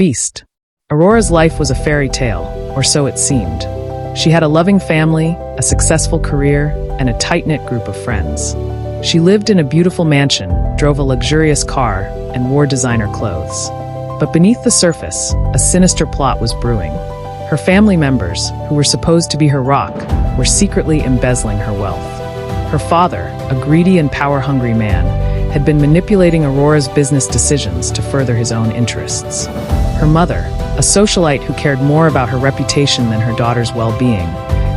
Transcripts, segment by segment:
Beast. Aurora's life was a fairy tale, or so it seemed. She had a loving family, a successful career, and a tight-knit group of friends. She lived in a beautiful mansion, drove a luxurious car, and wore designer clothes. But beneath the surface, a sinister plot was brewing. Her family members, who were supposed to be her rock, were secretly embezzling her wealth. Her father, a greedy and power-hungry man, had been manipulating Aurora's business decisions to further his own interests. Her mother, a socialite who cared more about her reputation than her daughter's well-being,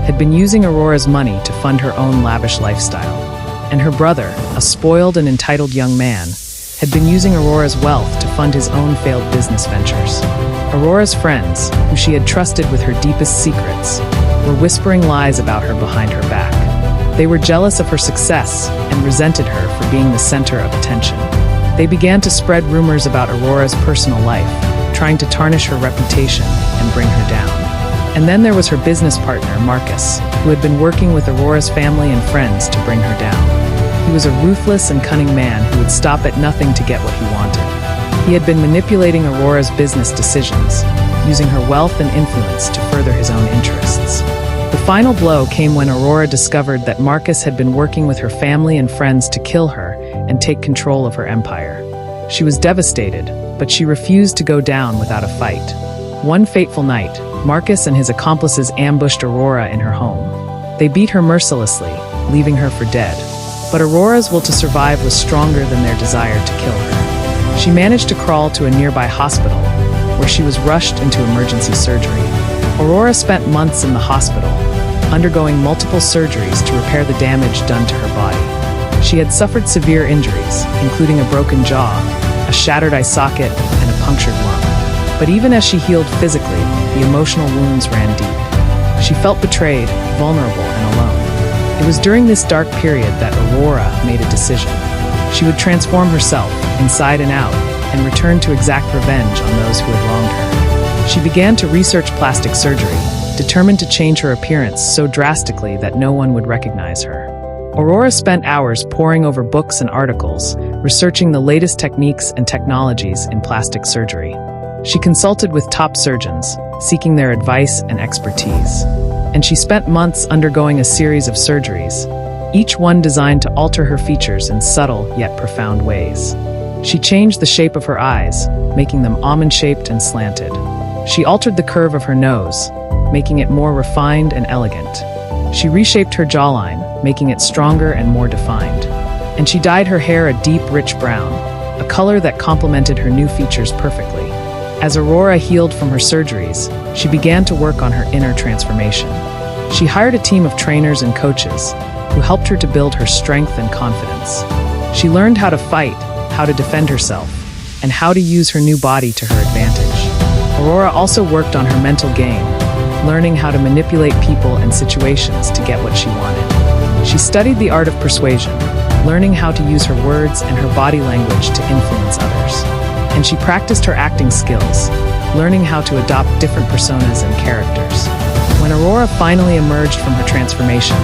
had been using Aurora's money to fund her own lavish lifestyle. And her brother, a spoiled and entitled young man, had been using Aurora's wealth to fund his own failed business ventures. Aurora's friends, who she had trusted with her deepest secrets, were whispering lies about her behind her back. They were jealous of her success and resented her for being the center of attention. They began to spread rumors about Aurora's personal life, trying to tarnish her reputation and bring her down. And then there was her business partner, Marcus, who had been working with Aurora's family and friends to bring her down. He was a ruthless and cunning man who would stop at nothing to get what he wanted. He had been manipulating Aurora's business decisions, using her wealth and influence to further his own interests. The final blow came when Aurora discovered that Marcus had been working with her family and friends to kill her and take control of her empire. She was devastated, but she refused to go down without a fight. One fateful night, Marcus and his accomplices ambushed Aurora in her home. They beat her mercilessly, leaving her for dead. But Aurora's will to survive was stronger than their desire to kill her. She managed to crawl to a nearby hospital, where she was rushed into emergency surgery. Aurora spent months in the hospital, undergoing multiple surgeries to repair the damage done to her body. She had suffered severe injuries, including a broken jaw, a shattered eye socket, and a punctured lung. But even as she healed physically, the emotional wounds ran deep. She felt betrayed, vulnerable, and alone. It was during this dark period that Aurora made a decision. She would transform herself, inside and out, and return to exact revenge on those who had wronged her. She began to research plastic surgery, determined to change her appearance so drastically that no one would recognize her. Aurora spent hours poring over books and articles, researching the latest techniques and technologies in plastic surgery. She consulted with top surgeons, seeking their advice and expertise. And she spent months undergoing a series of surgeries, each one designed to alter her features in subtle yet profound ways. She changed the shape of her eyes, making them almond-shaped and slanted. She altered the curve of her nose, making it more refined and elegant. She reshaped her jawline, making it stronger and more defined. And she dyed her hair a deep, rich brown, a color that complemented her new features perfectly. As Aurora healed from her surgeries, she began to work on her inner transformation. She hired a team of trainers and coaches who helped her to build her strength and confidence. She learned how to fight, how to defend herself, and how to use her new body to her advantage. Aurora also worked on her mental game, learning how to manipulate people and situations to get what she wanted. She studied the art of persuasion, learning how to use her words and her body language to influence others. And she practiced her acting skills, learning how to adopt different personas and characters. When Aurora finally emerged from her transformation,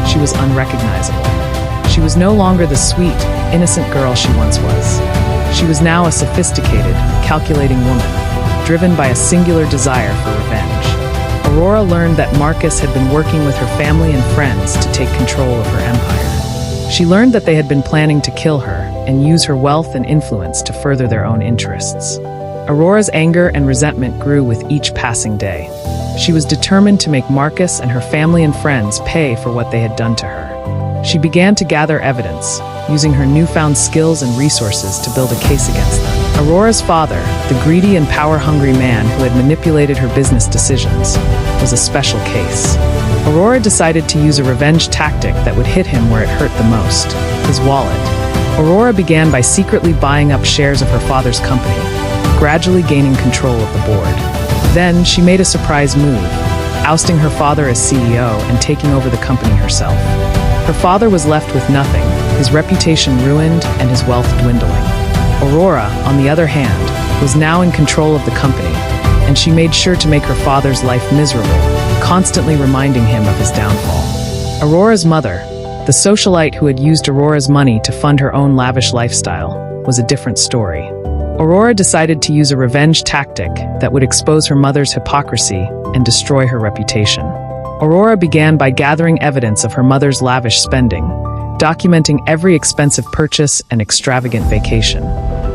she was unrecognizable. She was no longer the sweet, innocent girl she once was. She was now a sophisticated, calculating woman, driven by a singular desire for revenge. Aurora learned that Marcus had been working with her family and friends to take control of her empire. She learned that they had been planning to kill her and use her wealth and influence to further their own interests. Aurora's anger and resentment grew with each passing day. She was determined to make Marcus and her family and friends pay for what they had done to her. She began to gather evidence, using her newfound skills and resources to build a case against them. Aurora's father, the greedy and power-hungry man who had manipulated her business decisions, was a special case. Aurora decided to use a revenge tactic that would hit him where it hurt the most, his wallet. Aurora began by secretly buying up shares of her father's company, gradually gaining control of the board. Then she made a surprise move, ousting her father as CEO and taking over the company herself. Her father was left with nothing, his reputation ruined and his wealth dwindling. Aurora, on the other hand, was now in control of the company, and she made sure to make her father's life miserable, constantly reminding him of his downfall. Aurora's mother, the socialite who had used Aurora's money to fund her own lavish lifestyle, was a different story. Aurora decided to use a revenge tactic that would expose her mother's hypocrisy and destroy her reputation. Aurora began by gathering evidence of her mother's lavish spending, documenting every expensive purchase and extravagant vacation.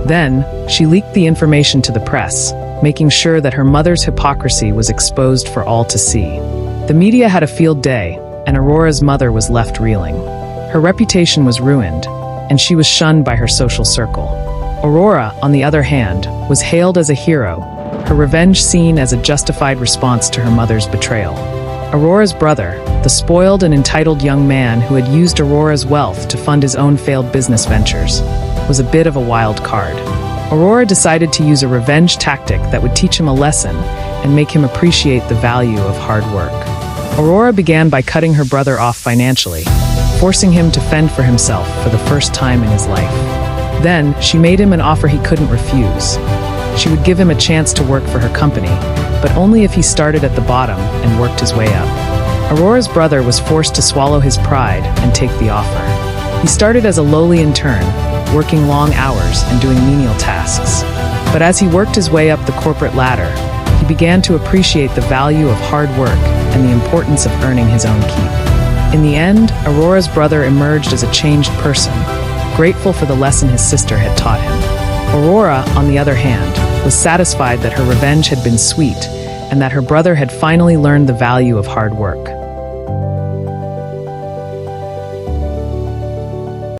Then, she leaked the information to the press, making sure that her mother's hypocrisy was exposed for all to see. The media had a field day, and Aurora's mother was left reeling. Her reputation was ruined, and she was shunned by her social circle. Aurora, on the other hand, was hailed as a hero, her revenge seen as a justified response to her mother's betrayal. Aurora's brother, the spoiled and entitled young man who had used Aurora's wealth to fund his own failed business ventures, was a bit of a wild card. Aurora decided to use a revenge tactic that would teach him a lesson and make him appreciate the value of hard work. Aurora began by cutting her brother off financially, forcing him to fend for himself for the first time in his life. Then, she made him an offer he couldn't refuse. She would give him a chance to work for her company, but only if he started at the bottom and worked his way up. Aurora's brother was forced to swallow his pride and take the offer. He started as a lowly intern, working long hours and doing menial tasks. But as he worked his way up the corporate ladder, he began to appreciate the value of hard work and the importance of earning his own keep. In the end, Aurora's brother emerged as a changed person, grateful for the lesson his sister had taught him. Aurora, on the other hand, was satisfied that her revenge had been sweet and that her brother had finally learned the value of hard work.